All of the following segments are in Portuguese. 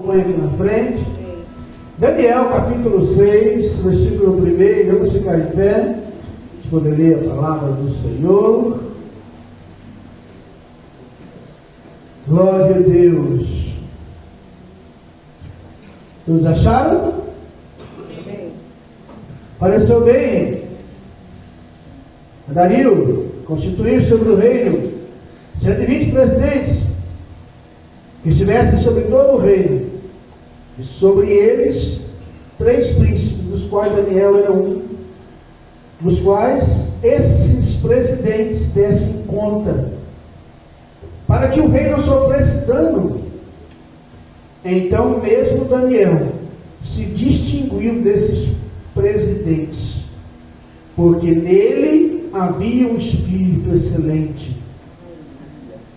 põe aqui na frente. Daniel, capítulo 6, versículo 1. Vamos ficar de pé. A gente poder ler a palavra do Senhor. Glória a Deus. Todos acharam? Pareceu bem? Dario constituiu sobre o reino 120 presidentes que estivessem sobre todo o reino, e sobre eles 3 príncipes, dos quais Daniel era um, dos quais esses presidentes dessem conta, para que o rei não sofresse dano. Então mesmo Daniel se distinguiu desses presidentes, porque nele havia um espírito excelente,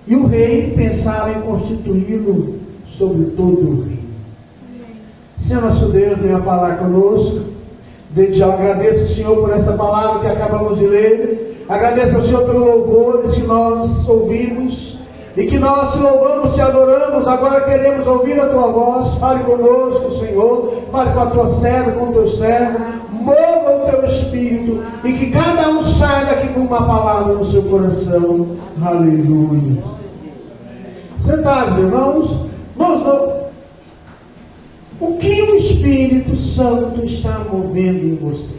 e o rei pensava em constituí-lo sobre todo o reino. Senhor nosso Deus, venha falar conosco. Desde já agradeço ao Senhor por essa palavra que acabamos de ler. Agradeço ao Senhor pelo louvor que nós ouvimos, e que nós te louvamos, te adoramos. Agora queremos ouvir a tua voz. Fale conosco, Senhor. Fale com a tua serva, com o teu servo. Mova o teu espírito, e que cada um saia daqui com uma palavra no seu coração. Aleluia. Sentados, irmãos. O que o Espírito Santo está movendo em você?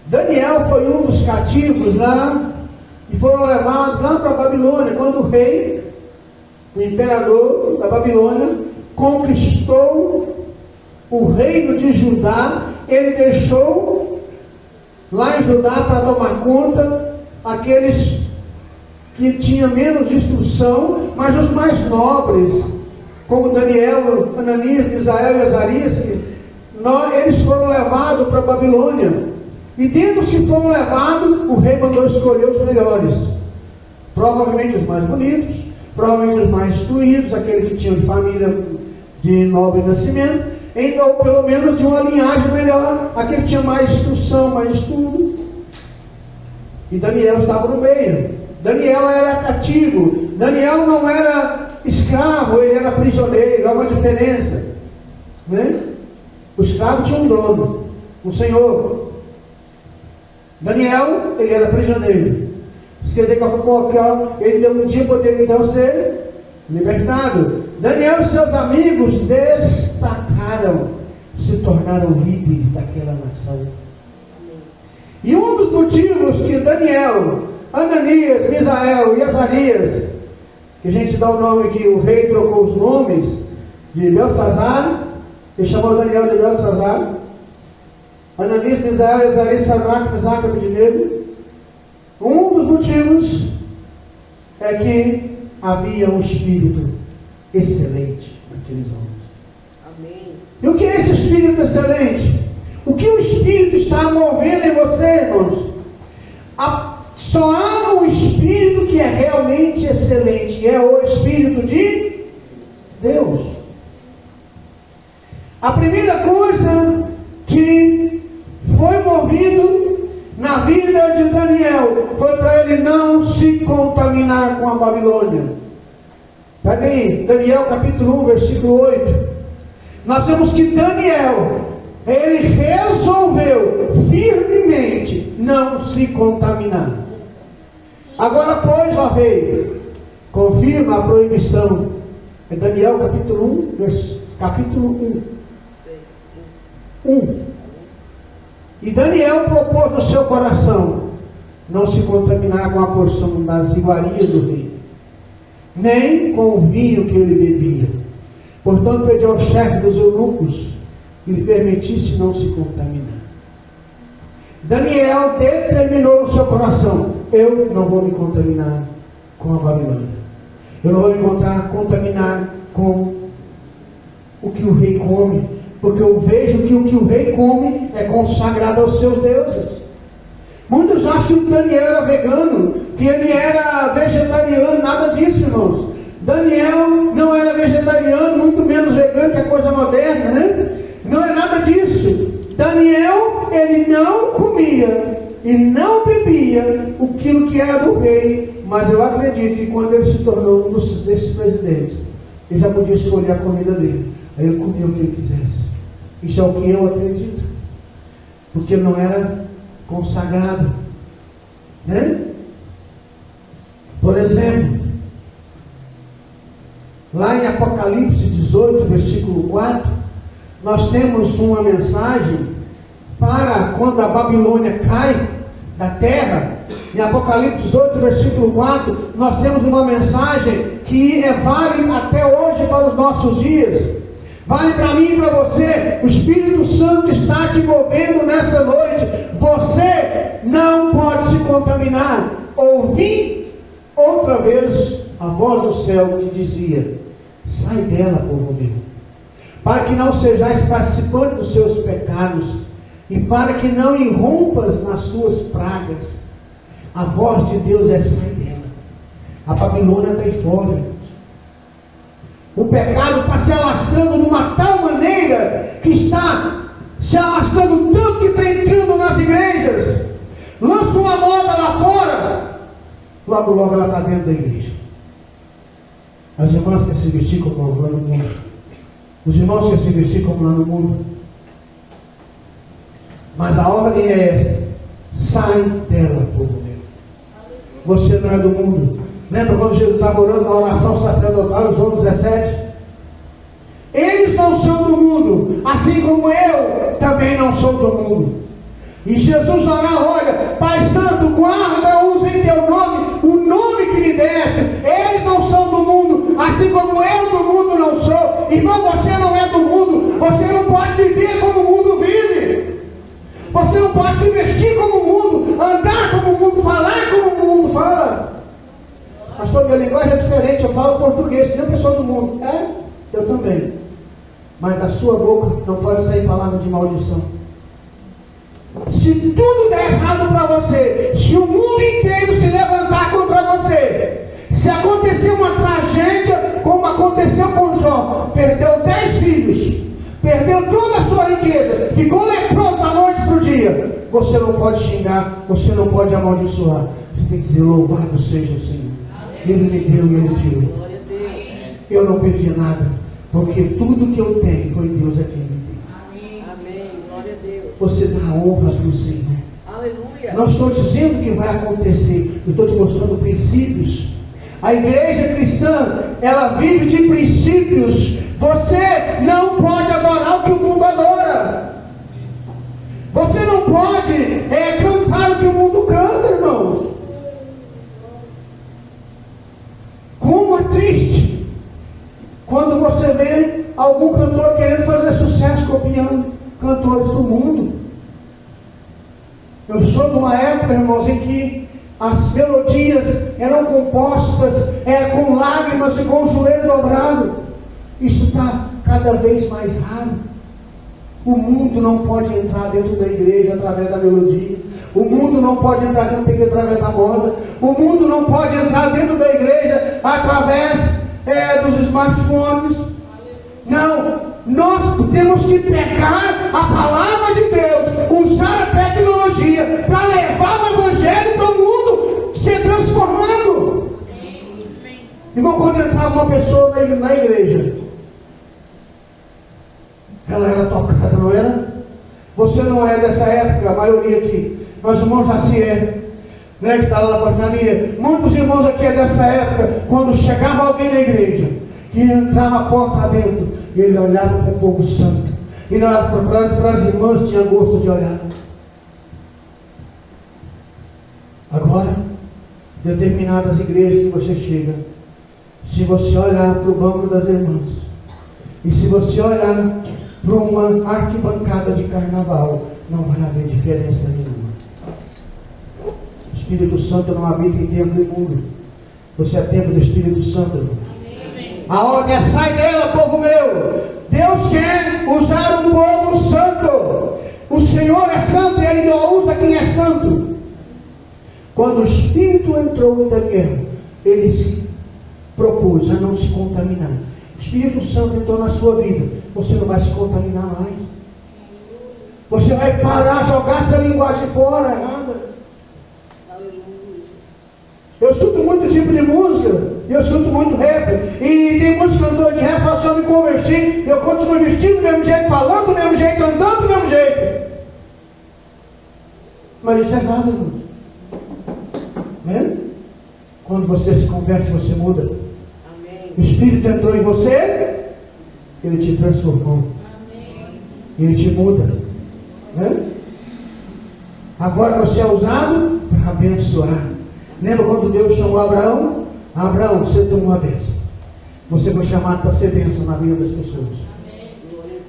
Daniel foi um dos cativos lá, e foram levados lá para a Babilônia, quando o rei, o imperador da Babilônia, conquistou o reino de Judá. Ele deixou lá em Judá para tomar conta aqueles que tinham menos instrução, mas os mais nobres, como Daniel, Ananias, Misael e Azarias, eles foram levados para a Babilônia. E dentro dos que foram levados, o rei mandou escolher os melhores, provavelmente os mais bonitos, provavelmente os mais instruídos, aqueles que tinham de família de nobre nascimento, ou pelo menos de uma linhagem melhor, aquele que tinha mais instrução, mais estudo. E Daniel estava no meio. Daniel era cativo. Daniel não era escravo, ele era prisioneiro. Há uma diferença, né? O escravo tinha um dono, um senhor. Daniel, ele era prisioneiro. Isso quer dizer que ele um dia poderia então ser libertado. Daniel e seus amigos destacaram, se tornaram líderes daquela nação. E um dos motivos que Daniel, Ananias, Misael e Azarias, que a gente dá o nome que o rei trocou os nomes de Belsazar, ele chamou Daniel de Belsazar, Ananias, Misael, Azarias, Sadraque, Mesaque e Abednego. Um dos motivos é que havia um espírito excelente naqueles homens. Amém. E o que é esse espírito excelente? O que o espírito está movendo em você, irmãos? Só há um espírito que é realmente excelente, e é o Espírito de Deus. A primeira coisa que foi movido na vida de Daniel foi para ele não se contaminar com a Babilônia. Pega aí, Daniel capítulo 1, versículo 8. Nós vemos que Daniel, ele resolveu firmemente não se contaminar. Agora, pois, ó rei, confirma a proibição. É Daniel capítulo 1, capítulo 1. E Daniel propôs no seu coração não se contaminar com a porção das iguarias do rei, nem com o vinho que ele bebia. Portanto, pediu ao chefe dos eunucos que lhe permitisse não se contaminar. Daniel determinou no seu coração: eu não vou me contaminar com a Babilônia. Eu não vou me contaminar com o que o rei come, porque eu vejo que o que o rei come é consagrado aos seus deuses. Muitos acham que o Daniel era vegano, que ele era vegetariano. Nada disso, irmãos. Daniel não era vegetariano, muito menos vegano, que é coisa moderna, né? Não é nada disso. Daniel, ele não comia e não bebia aquilo que era do rei, Mas eu acredito que quando ele se tornou um desses presidentes, ele já podia escolher a comida dele. Aí ele comia o que ele quisesse. Isso é o que eu acredito. Porque ele não era consagrado. Né? Por exemplo, lá em Apocalipse 18, versículo 4, nós temos uma mensagem para quando a Babilônia cai da terra. Em Apocalipse 18, versículo 4, nós temos uma mensagem que vale até hoje para os nossos dias. Vale para mim e para você. O Espírito Santo está te movendo nessa noite. Você não pode se contaminar. Ouvi outra vez a voz do céu que dizia: sai dela, povo meu, para que não sejais participante dos seus pecados, e para que não irrompas nas suas pragas. A voz de Deus é: sai dela. A Babilônia está aí fora. O pecado está se alastrando de uma tal maneira que está se alastrando tanto que está entrando nas igrejas. Lança uma moda lá fora, logo logo ela está dentro da igreja. As irmãs querem se vestir como lá no mundo. Os irmãos querem se vestir como lá no mundo. Mas a ordem é esta: sai dela, povo meu. Você não é do mundo. Lembra quando Jesus estava orando na oração sacerdotal, em João 17? Eles não são do mundo, assim como eu também não sou do mundo. E Jesus orava: olha, Pai Santo, guarda-os em teu nome, o nome que lhe deste. Eles não são do mundo, assim como eu do mundo não sou. Irmão, você não é do mundo, você não pode viver como o mundo vive. Você não pode se vestir como o mundo, andar como o mundo, falar como o mundo fala. Pastor, minha linguagem é diferente, eu falo português, nem pessoa do mundo. É, eu também. Mas da sua boca não pode sair palavra de maldição. Se tudo der errado para você, se o mundo inteiro se levantar contra você, se acontecer uma tragédia como aconteceu com Jó, perdeu 10 filhos, perdeu toda a sua riqueza, ficou leproso da noite para o dia, você não pode xingar, você não pode amaldiçoar. Você tem que dizer: louvado seja o Senhor. Ele me deu e Ele tirou. Eu não perdi nada, porque tudo que eu tenho foi Deus a quem me deu. Amém. Glória a Deus. Você dá honra para o Senhor. Aleluia. Não estou dizendo que vai acontecer, eu estou te mostrando princípios. A igreja cristã, ela vive de princípios. Você não pode adorar o que o mundo adora. Você não pode cantar o que o mundo canta, irmãos. Como é triste quando você vê algum cantor querendo fazer sucesso copiando cantores do mundo. Eu sou de uma época, irmãos, em que as melodias eram compostas com lágrimas e com o joelho dobrado. Isso está cada vez mais raro. O mundo não pode entrar dentro da igreja através da melodia. O mundo não pode entrar dentro da igreja através da moda. O mundo não pode entrar dentro da igreja através dos smartphones. Não, nós temos que pegar a palavra de Deus, usar a tecnologia para levar o evangelho para o mundo ser transformado. Irmão, quando entrava uma pessoa na igreja, ela era tocada, não era? Você não é dessa época, a maioria aqui. Mas o irmão Jaci né, que está lá na portaria. Muitos irmãos aqui é dessa época, quando chegava alguém na igreja, que entrava a porta dentro, e ele olhava para o povo santo. E para as irmãs tinha gosto de olhar. Agora, determinadas igrejas que você chega, se você olhar para o banco das irmãs, e se você olhar para uma arquibancada de carnaval, não vai haver diferença nenhuma. O Espírito Santo não habita em templo imundo. Você é templo do Espírito Santo, irmão. A ordem é: sai dela, povo meu. Deus quer usar um povo santo. O Senhor é santo e Ele não usa quem é santo. Quando o Espírito entrou em Daniel, ele se propôs a não se contaminar. O Espírito Santo entrou na sua vida, você não vai se contaminar mais. Você vai parar, jogar essa linguagem fora errada. Eu escuto muito muito tipo de música, eu escuto muito rap, e tem muitos cantores de rap que falam assim, eu me converti, eu continuo vestindo do mesmo jeito, falando do mesmo jeito, andando do mesmo jeito. Mas isso é nada, irmão. Né? Quando você se converte, você muda. Amém. O Espírito entrou em você, ele te transformou. Amém. Ele te muda. Né? Agora você é usado para abençoar. Lembra quando Deus chamou Abraão? Abraão, você tomou uma bênção. Você foi chamado para ser bênção na vida das pessoas.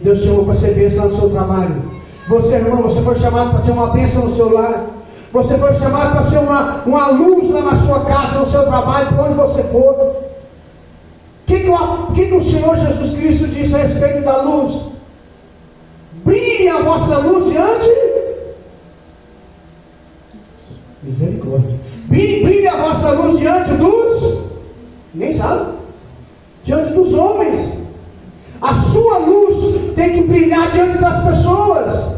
Deus chamou para ser bênção no seu trabalho. Você, irmão, você foi chamado para ser uma bênção no seu lar. Você foi chamado para ser uma luz lá na sua casa, no seu trabalho, por onde você for. O que o Senhor Jesus Cristo disse a respeito da luz? Brilhe a vossa luz diante. Misericórdia. Brilhe a vossa luz diante dos. Ninguém sabe. Diante dos homens. A sua luz tem que brilhar diante das pessoas.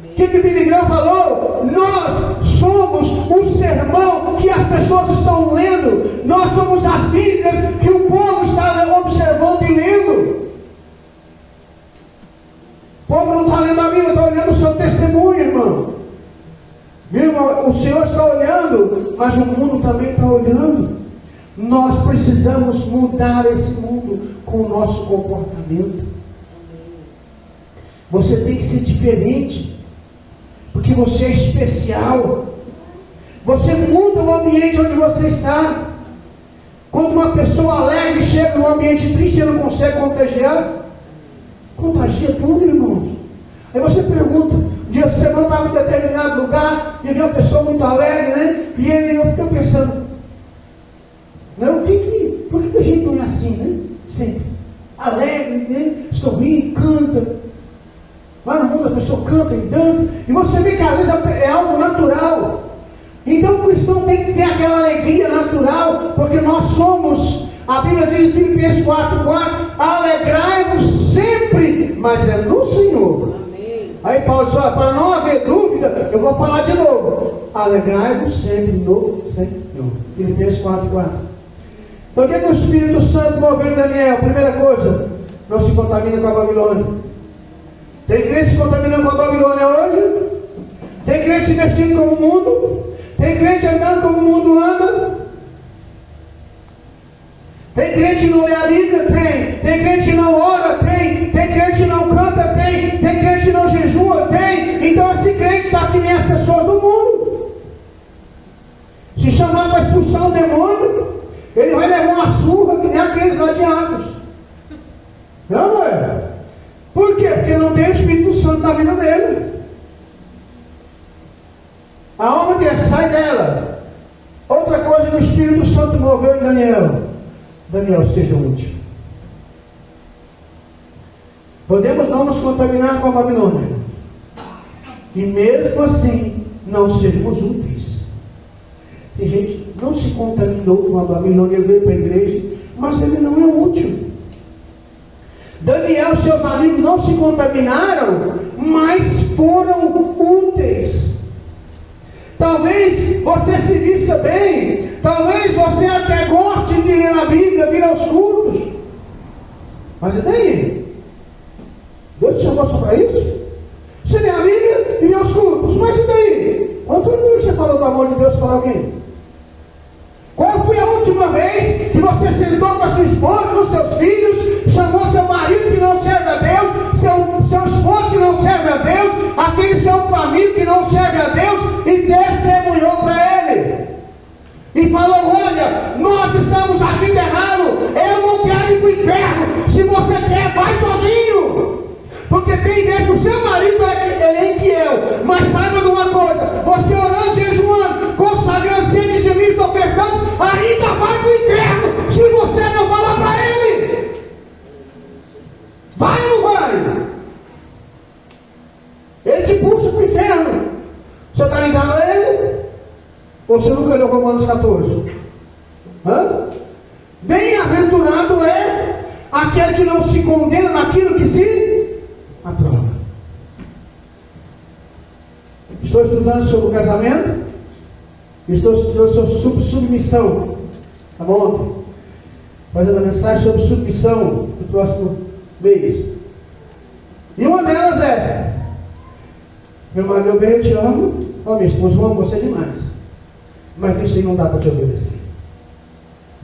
O que Billy Graham falou? Nós somos o sermão que as pessoas estão lendo. Nós somos as Bíblias que o povo está observando e lendo. O povo não está lendo a Bíblia, está olhando o seu testemunho, irmão. Meu irmão, o Senhor está olhando, mas o mundo também está olhando. Nós precisamos mudar esse mundo com o nosso comportamento. Você tem que ser diferente. Porque você é especial. Você muda o ambiente onde você está. Quando uma pessoa alegre chega num ambiente triste, ela não consegue contagiar. Contagia tudo, irmãos. Aí você pergunta, um dia você estava em determinado lugar e viu uma pessoa muito alegre, né? E eu fico pensando, não, por que a gente não é assim, né? Sempre. Alegre, né? Sorri, canta. Lá no mundo a pessoa canta e dança, e você vê que às vezes é algo natural. Então o cristão tem que ter aquela alegria natural, porque nós somos, a Bíblia diz em Filipenses 4:4, alegrai-vos sempre, mas é no Senhor. Amém. Aí Paulo diz, para não haver dúvida, eu vou falar de novo, alegrai-vos sempre no Senhor. Filipenses 4:4. Então o que o Espírito Santo moveu em Daniel? Primeira coisa, não se contamina com a Babilônia. Tem crente se contaminando com a Babilônia hoje? Tem crente se vestindo como o mundo? Tem crente andando como o mundo anda? Tem crente que não lê a Bíblia? Tem. Tem crente que não ora? Tem. Tem crente que não canta? Tem. Tem crente que não jejua? Tem. Então esse crente está que nem as pessoas do mundo. Se chamar para expulsar um demônio, ele vai levar uma surra que nem aqueles lá de Atos. Não é? Por quê? Porque não tem o Espírito Santo na vida dele. A alma dele sai dela. Outra coisa que o Espírito Santo moveu em Daniel. Daniel, seja útil. Podemos não nos contaminar com a Babilônia. E mesmo assim, não sermos úteis. Tem gente que não se contaminou com a Babilônia, veio para a igreja, mas ele não é útil. Daniel e seus amigos não se contaminaram, mas foram úteis. Talvez você se vista bem, talvez você até goste de ler a Bíblia, vir aos cultos. Mas e daí? Deus te chamou só para isso? Você lê a Bíblia e vir aos cultos, mas e daí? Quanto tempo você falou do amor de Deus para alguém? Qual foi a última vez que você sentou com a sua esposa, com os seus filhos, chamou seu marido que não serve a Deus, seu esposo que não serve a Deus, aquele seu amigo que não serve a Deus, e testemunhou para ele? E falou, olha, nós estamos agindo errado, eu não quero ir para o inferno, se você quer, vai sozinho. Porque tem vezes que o seu marido ele é infiel, mas saiba de uma coisa, você orando, jejuando, consagrando, sendo dizimista, ofertando, ainda vai para o inferno, se você não falar para ele. Vai ou não vai? Ele te puxa para o inferno. Você está ligado a ele? Ou você nunca leu Romanos 14? Hã? Bem-aventurado é aquele que não se condena naquilo que se aprova. Estou estudando sobre o casamento. Estou sobre submissão. Tá bom? Fazendo a mensagem sobre submissão no próximo mês. E uma delas é: meu bem, eu te amo. Ó, minha esposa, eu amo você demais. Mas isso aí não dá para te obedecer.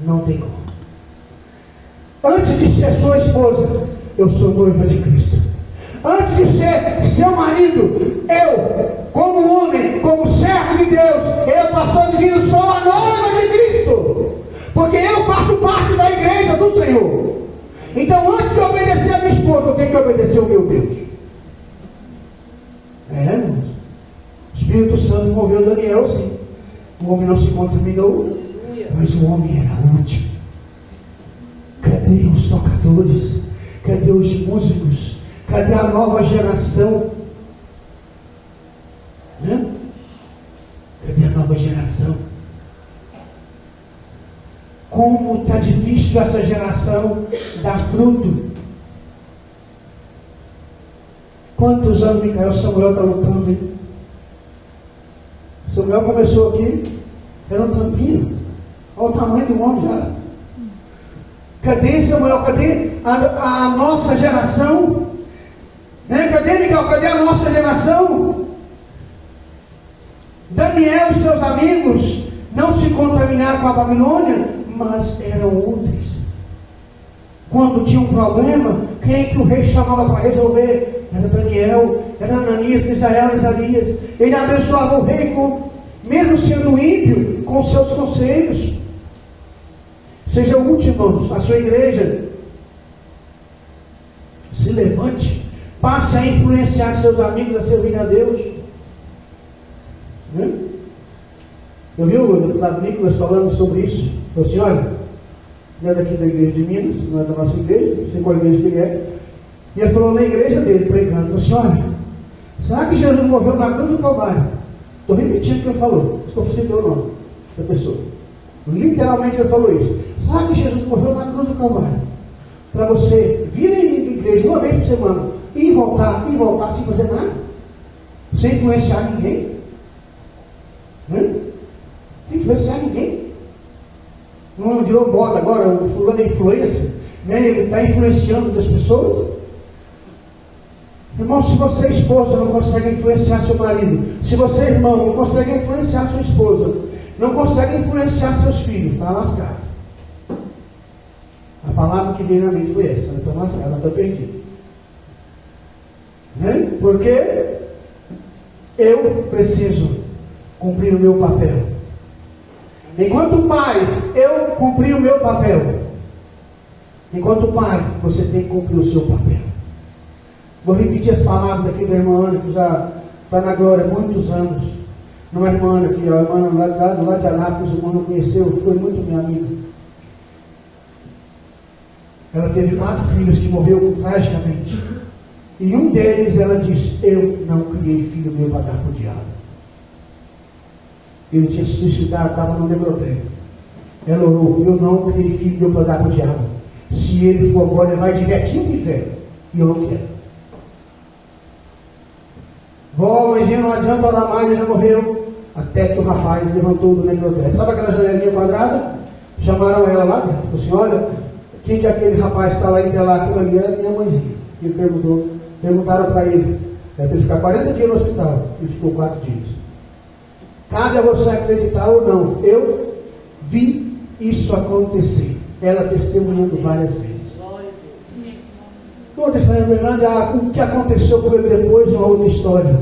Não tem como. Antes de ser sua esposa, eu sou noiva de Cristo. Antes de ser seu marido, eu, como homem, como servo de Deus, eu, pastor divino, sou a noiva de Cristo. Porque eu faço parte da igreja do Senhor. Então, antes de obedecer a minha esposa, eu tenho que obedecer ao meu Deus. Irmãos. O Espírito Santo moveu Daniel, sim. O homem não se contaminou, mas o homem era útil. Cadê os tocadores? Cadê os músicos? Cadê a nova geração? Né? Cadê a nova geração? Como está difícil essa geração dar fruto. Quantos anos Micael Samuel está lutando, hein? Samuel começou aqui, era um tampinho. Olha o tamanho do homem já. Cadê Samuel? Cadê a nossa geração? Né? Cadê Micael? Cadê a nossa geração? Daniel e seus amigos não se contaminaram com a Babilônia, mas eram úteis. Quando tinha um problema, quem que o rei chamava para resolver? Era Daniel, era Ananias, Misael, Isarias. Ele abençoava o rei, mesmo sendo ímpio, com seus conselhos. Seja útil, irmãos, a sua igreja. Se levante, passe a influenciar seus amigos a servir a Deus. Né? Eu vi o deputado Nicolas falando sobre isso. Falou assim: olha, não é daqui da igreja de Minas, não é da nossa igreja, não sei qual igreja que ele é. E ele falou na igreja dele, pregando: falou assim, olha, será que Jesus morreu na cruz do Calvário? Estou repetindo o que ele falou, estou citando o nome da pessoa. Literalmente ele falou isso. Será que Jesus morreu na cruz do Calvário? Para você vir à igreja uma vez por semana e voltar sem fazer nada? Sem influenciar ninguém? Né? Sem influenciar ninguém? Não virou moda agora, o fulano é influência, né? Ele está influenciando outras pessoas. Irmão, se você, esposa, não consegue influenciar seu marido, se você, irmão, não consegue influenciar sua esposa, não consegue influenciar seus filhos, está lascado. A palavra que veio na mente foi essa: ela está lascada, ela está perdida. Né? Porque eu preciso cumprir o meu papel. Enquanto pai, eu cumpri o meu papel. Enquanto pai, você tem que cumprir o seu papel. Vou repetir as palavras aqui da irmã Ana, que já está na glória há muitos anos. Não é irmã Ana aqui, a irmã lá de Anápolis, o irmão não conheceu, foi muito minha amiga. Ela teve 4 filhos que morreram tragicamente. E um deles, ela disse: eu não criei filho meu para dar para o diabo. Ele tinha se suicidado, estava no necrotério. Ela orou: eu não criei filho meu para dar para o diabo. Se ele for agora, ele vai direitinho para o inferno. E eu não quero. Vó, mãezinha, não adianta orar mais, ele já morreu. Até que o rapaz levantou do necrotério. Sabe aquela janelinha quadrada? Chamaram ela lá dentro. Falou assim: olha, quem que aquele rapaz está lá lá? Aquilo ali é minha mãezinha. E ele perguntaram para ele. Para ele ficar 40 dias no hospital. Ele ficou 4 dias. Cabe a você acreditar ou não. Eu vi isso acontecer. Ela testemunhando várias vezes. Outra história verdade, o que aconteceu com ele depois é uma outra história.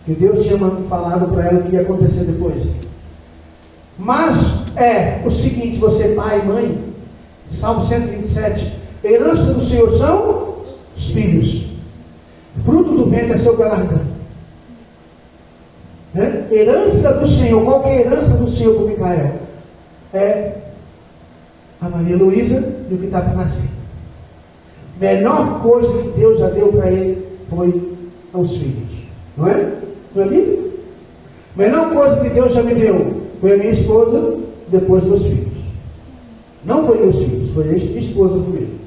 Que Deus tinha falado para ela o que ia acontecer depois. Mas é o seguinte: você, pai e mãe, Salmo 127, herança do Senhor são os filhos. Fruto do ventre é seu galardão. Né? Herança do Senhor. Qual que é a herança do Senhor para Micael? É a Maria Luísa e o que está para nascer. Melhor coisa que Deus já deu para ele foi aos filhos. Não é? Não é lindo? Melhor coisa que Deus já me deu foi a minha esposa, depois meus filhos. Não foi meus filhos, foi a minha esposa primeiro.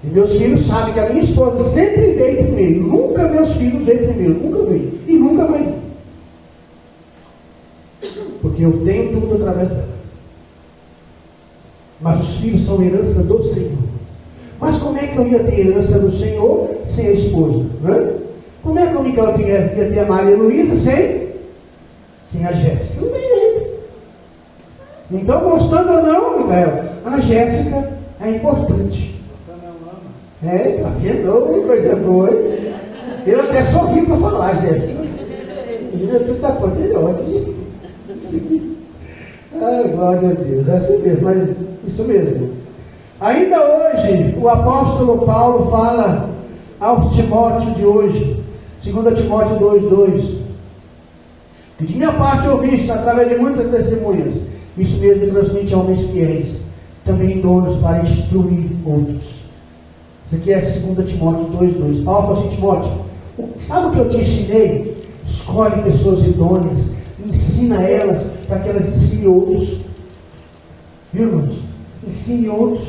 E meus filhos sabem que a minha esposa sempre veio primeiro. Nunca meus filhos veio primeiro. Nunca veio. E nunca vai vir. porque eu tenho tudo através dela. Mas os filhos são herança do Senhor. Mas como é que eu ia ter herança do Senhor sem a esposa? Né? Como é que o Miguel ia ter a Maria Luísa sem a Jéssica? Não tem jeito. Então, gostando ou não, Miguel, a Jéssica é importante. Tá vendo? Coisa boa. Eu até sorri para falar, Jéssica. Tu está poderosa. Glória a Deus. É assim mesmo, mas isso mesmo. Ainda hoje, o apóstolo Paulo fala aos Timóteo de hoje, 2 Timóteo 2:2, que de minha parte ouviste, através de muitas testemunhas, isso mesmo transmite a homens fiéis, também idôneos para instruir outros. Isso aqui é 2 Timóteo 2:2. Paulo falou assim: Timóteo, sabe o que eu te ensinei? Escolhe pessoas idôneas, ensina elas para que elas ensinem outros. Viu, irmãos? Ensine outros.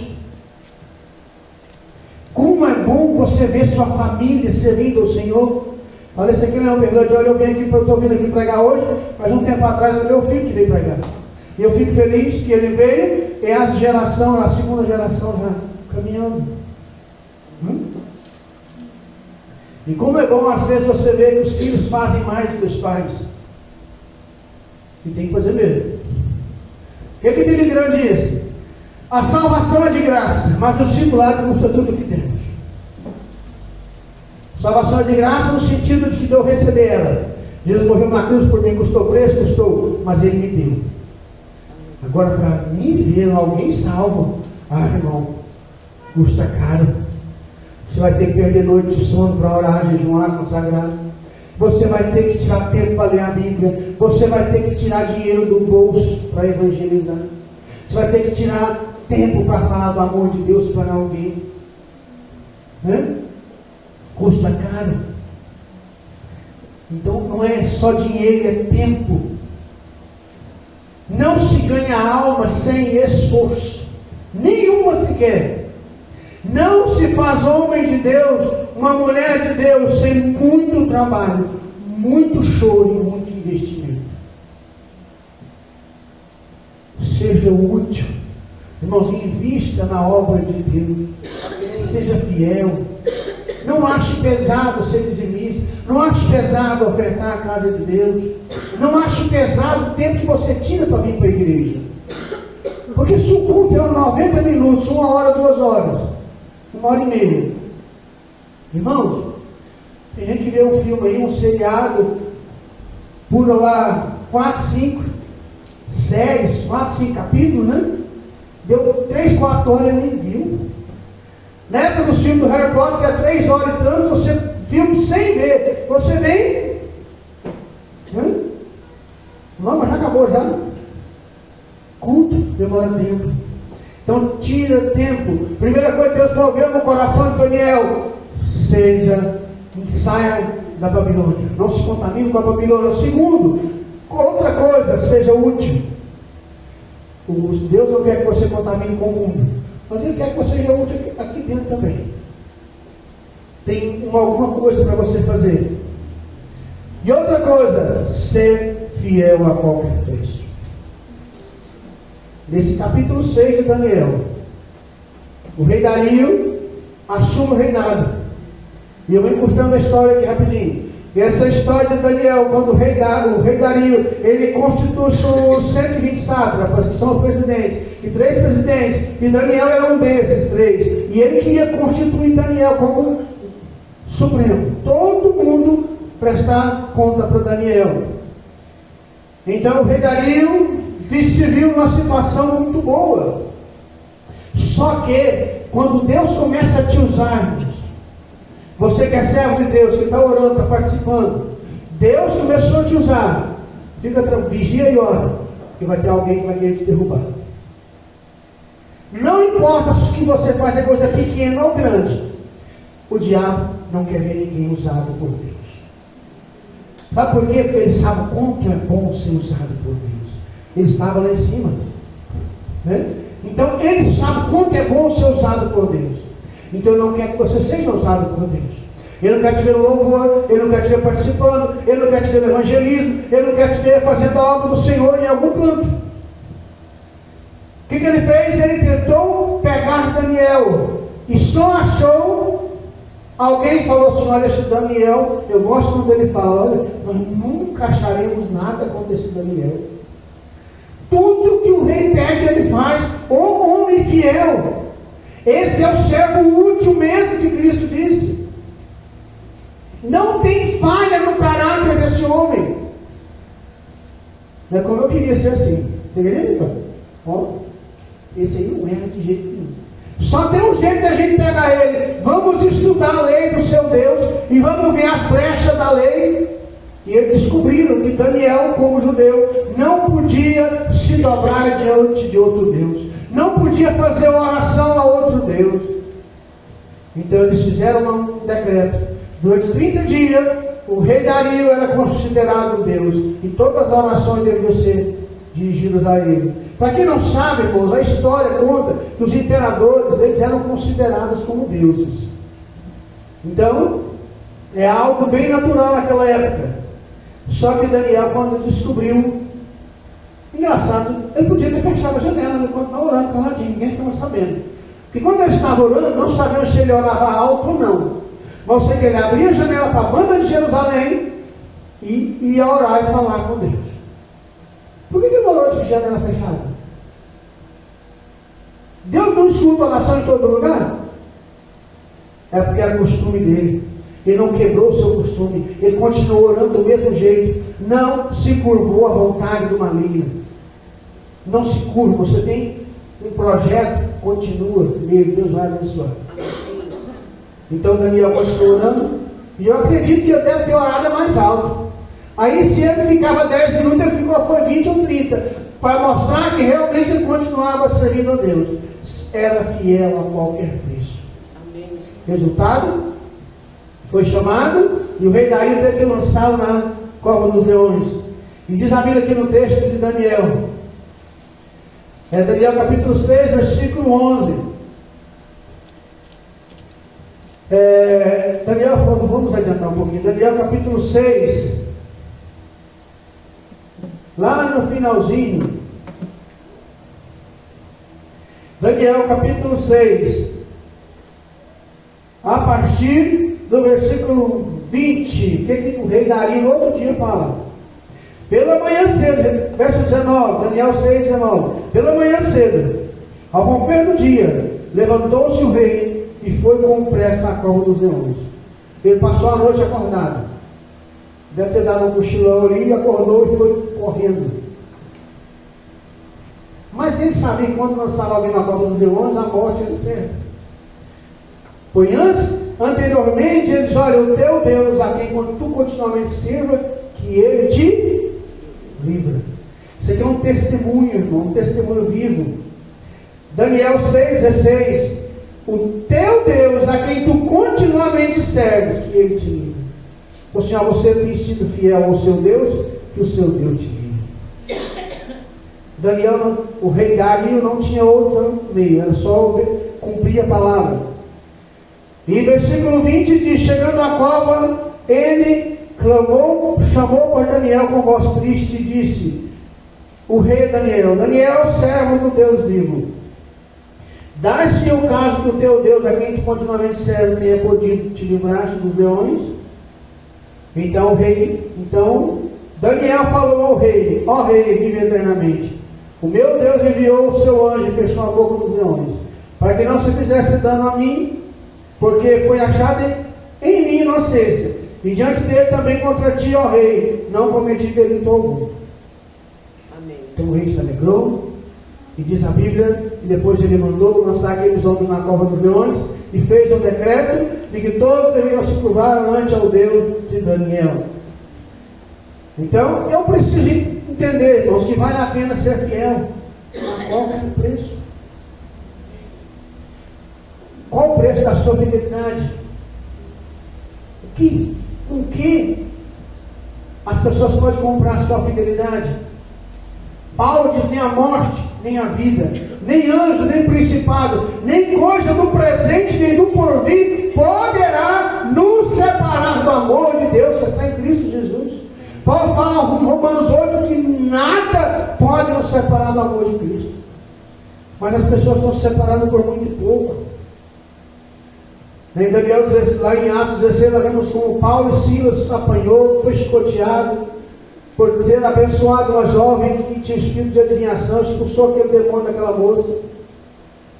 Como é bom você ver sua família servindo ao Senhor. Olha, isso aqui não é um verdade. Olha, eu estou vindo aqui pregar hoje, mas um tempo atrás era meu filho que veio pregar. E eu fico feliz que ele veio, é a segunda geração já caminhando. E como é bom às vezes você ver que os filhos fazem mais do que os pais. E tem que fazer mesmo. O que Billy Graham diz? A salvação é de graça, mas o discipulado custa tudo o que temos. Salvação é de graça no sentido de que eu receber ela. Jesus morreu na cruz por mim, custou preço, custou, mas Ele me deu. Agora, para mim ver alguém salvo, irmão, custa caro. Você vai ter que perder noite de sono para orar, jejuar, consagrar. Você vai ter que tirar tempo para ler a Bíblia. Você vai ter que tirar dinheiro do bolso para evangelizar. Você vai ter que tirar tempo para falar do amor de Deus para alguém. Custa caro. Então não é só dinheiro, é tempo. Não se ganha alma sem esforço. Nenhuma sequer. Não se faz homem de Deus, uma mulher de Deus, sem muito trabalho, muito choro e muito investimento. Seja útil. Irmãos, invista na obra de Deus. Seja fiel. Não ache pesado ser dizimista. Não ache pesado ofertar a casa de Deus. Não ache pesado o tempo que você tira para vir para a igreja. Porque se o culto é 90 minutos, 1 hora, 2 horas, 1h30. Irmãos, tem gente que vê um filme aí, um seriado, pula lá 4, 5 séries, 4, 5 capítulos, né? Deu 3, 4 horas e nem viu. Na época do filme do Harry Potter, que é 3 horas e tanto, você filme sem ver. Você vem. Não, mas já acabou já. Culto demora tempo. Então tira tempo. Primeira coisa que Deus moveu no coração de Daniel: saia da Babilônia. Não se contamine com a Babilônia. Segundo, outra coisa, seja útil. Deus não quer que você contamine com o mundo, mas Ele quer que você seja útil aqui dentro também. Tem alguma coisa para você fazer. E outra coisa, ser fiel a qualquer preço. Nesse capítulo 6 de Daniel, o rei Dario assume o reinado. E eu vou encostando a história aqui rapidinho. E essa história de Daniel, quando o rei Dario, ele constitui os 120 sátrapas, que são os presidentes, e 3 presidentes, e Daniel era um desses 3. E ele queria constituir Daniel como supremo. Todo mundo prestar conta para Daniel. Então o rei Dario se viu numa situação muito boa. Só que, quando Deus começa a te usar, você que é servo de Deus, que está orando, está participando, Deus começou a te usar. Fica tranquilo, vigia e ora, porque vai ter alguém que vai querer te derrubar. Não importa se o que você faz é coisa pequena ou grande, o diabo não quer ver ninguém usado por Deus. Sabe por quê? Porque ele sabe quanto é bom ser usado por Deus. Ele estava lá em cima, né? Então ele sabe quanto é bom ser usado por Deus. Então ele não quer que você seja usado por Deus. Ele não quer te ver no louvor, Ele não quer te ver participando, Ele não quer te ver no evangelismo, Ele não quer te ver fazendo a obra do Senhor em algum canto. O que ele fez? Ele tentou pegar Daniel e só achou alguém que falou assim: olha, esse Daniel, eu gosto quando ele fala, olha, nós nunca acharemos nada contra esse Daniel. Tudo que o rei pede, ele faz. O homem fiel. Esse é o servo útil mesmo que Cristo disse. Não tem falha no caráter desse homem. Não é como eu queria ser assim. Você queria, então? Ó, esse aí não erra de jeito nenhum. Só tem um jeito da gente pegar ele. Vamos estudar a lei do seu Deus e vamos ver as brechas da lei. E eles descobriram que Daniel, como judeu, não podia se dobrar diante de outro Deus. Não podia fazer oração a outro Deus. Então eles fizeram um decreto. Durante 30 dias, o rei Dario era considerado Deus. E todas as orações deviam ser dirigidas a ele. Para quem não sabe, irmãos, a história conta que os imperadores, eles eram considerados como deuses. Então, é algo bem natural naquela época. Só que Daniel, quando descobriu, engraçado, ele podia ter fechado a janela enquanto estava orando caladinho, ninguém estava sabendo. Porque quando ele estava orando, não sabia se ele orava alto ou não. Mas sei que ele abria a janela para a banda de Jerusalém e ia orar e falar com Deus. Por que ele orou de janela fechada? Deus não escuta oração em todo lugar? É porque era costume dele. Ele não quebrou o seu costume. Ele continuou orando do mesmo jeito. Não se curvou à vontade do maligno. Não se curva. Você tem um projeto, continua nele. Deus vai abençoar. Então Daniel continuou orando. E eu acredito que ele deve ter orado mais alto. Aí se ele ficava 10 minutos, ele ficou por 20 ou 30. Para mostrar que realmente ele continuava servindo a Deus. Era fiel a qualquer preço. Resultado? Foi chamado e o rei Dario teve que lançá-lo na cova dos leões. E diz a Bíblia aqui no texto de Daniel. É Daniel capítulo 6, versículo 11. Daniel, vamos adiantar um pouquinho. Daniel capítulo 6. Lá no finalzinho. Daniel capítulo 6. A partir do versículo 20, o que o rei Dario no outro dia fala? Pela manhã cedo, verso 19, Daniel 6, 19. Pela manhã cedo, ao romper do dia, levantou-se o rei e foi com pressa à cova dos leões. Ele passou a noite acordado. Deve ter dado um cochilão ali, acordou e foi correndo. Mas ele sabia que quando lançava alguém na cova dos leões, a morte era certa. Pois anteriormente ele diz: olha, o teu Deus, a quem tu continuamente sirva, que ele te livra. Isso aqui é um testemunho, irmão, um testemunho vivo. Daniel 6,16. O teu Deus, a quem tu continuamente serves, que ele te livra. Ou seja, você tem sido fiel ao seu Deus, que o seu Deus te livra. Daniel, o rei Dario não tinha outro meio, era só cumprir a palavra. E versículo 20 diz: chegando à cova, ele clamou, chamou por Daniel com voz triste e disse: o rei Daniel, Daniel, servo do Deus vivo, dá-se o caso que o teu Deus, a quem tu continuamente serve, tenha podido te livrar dos leões? Então Daniel falou ao rei: ó rei, vive eternamente. O meu Deus enviou o seu anjo e fechou a boca dos leões, para que não se fizesse dano a mim, porque foi achada em mim inocência, e diante dele também contra ti, ó rei, não cometi delito algum. Amém. Então o rei se alegrou, e diz a Bíblia, e depois ele mandou lançar aqueles homens na cova dos leões, e fez um decreto de que todos deveriam se curvar ante ao Deus de Daniel. Então eu preciso entender, irmãos, que vale a pena ser fiel a qualquer preço. Qual o preço da sua fidelidade? Com que as pessoas podem comprar a sua fidelidade? Paulo diz: nem a morte, nem a vida, nem anjo, nem principado, nem coisa do presente, nem do porvir poderá nos separar Paulo fala em Romanos 8 que nada pode nos separar do amor de Cristo. Mas as pessoas estão se separando por muito pouco. Em Daniel, lá em Atos 16, nós vemos como Paulo e Silas apanhou, foi chicoteado, por ter abençoado uma jovem que tinha espírito de adivinhação, expulsou aquele demônio daquela moça.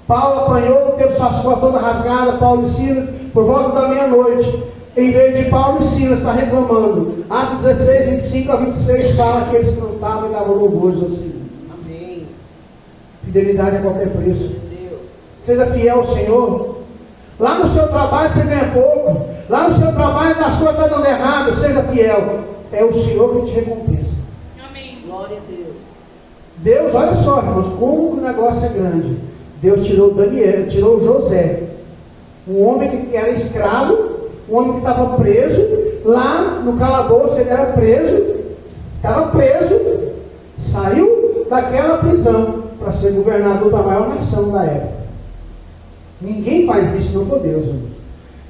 Paulo apanhou, teve suas costas toda rasgada, Paulo e Silas, por volta da meia-noite. Em vez de Paulo e Silas estar reclamando, Atos 16, 25 a 26 fala que eles cantavam e davam louvores ao Senhor. Amém. Fidelidade a qualquer preço. Deus. Seja fiel ao Senhor. Lá no seu trabalho você ganha pouco. Lá no seu trabalho as coisas estão dando errado. Seja fiel. É o Senhor que te recompensa. Amém. Glória a Deus. Deus, olha só, irmãos, como o negócio é grande. Deus tirou Daniel, tirou José, um homem que era escravo, um homem que estava preso, lá no calabouço ele era preso, estava preso, saiu daquela prisão para ser governador da maior nação da época. Ninguém faz isso, não foi Deus.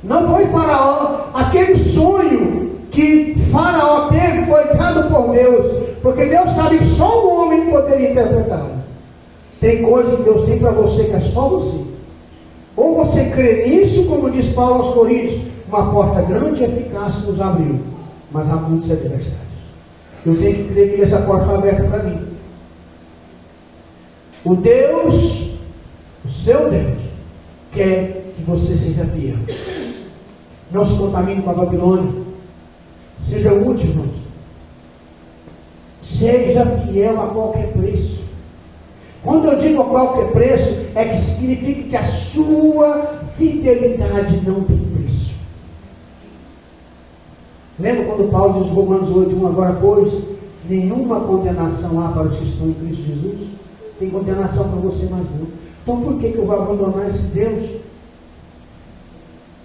Não foi Faraó. Aquele sonho que Faraó teve foi dado por Deus, porque Deus sabe que só um homem poderia interpretá-lo. Tem coisa que Deus tem para você que é só você. Ou você crê nisso, como diz Paulo aos Coríntios, uma porta grande e eficaz nos abriu, mas há muitos adversários. Eu tenho que crer que essa porta foi aberta para mim. O Deus, o seu Deus, quer que você seja fiel. Não se contamine com a Babilônia. Seja útil, irmãos. Seja fiel a qualquer preço. Quando eu digo a qualquer preço, é que significa que a sua fidelidade não tem preço. Lembra quando Paulo diz em Romanos 8:1, agora pois, nenhuma condenação há para os que estão em Cristo Jesus? Tem condenação para você, mas não. Então por que eu vou abandonar esse Deus?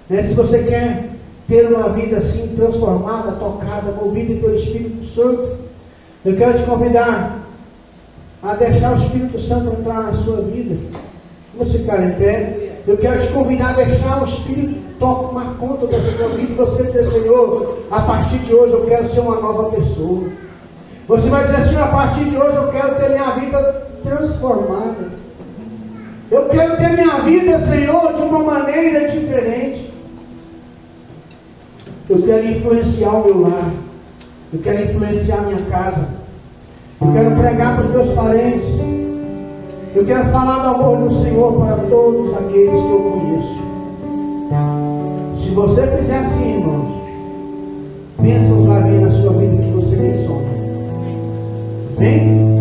Se você quer ter uma vida assim transformada, tocada, movida pelo Espírito Santo, eu quero te convidar a deixar o Espírito Santo entrar na sua vida. Vamos ficar em pé. Eu quero te convidar a deixar o Espírito tomar conta da sua vida e você dizer, Senhor, a partir de hoje eu quero ser uma nova pessoa. Você vai dizer assim, a partir de hoje eu quero ter minha vida transformada. Eu quero ter minha vida, Senhor, de uma maneira diferente. Eu quero influenciar o meu lar. Eu quero influenciar a minha casa. Eu quero pregar para os meus parentes. Eu quero falar do amor do Senhor para todos aqueles que eu conheço. Se você fizer assim, irmãos, bênçãos vai vir na sua vida que você nem sonha. Amém?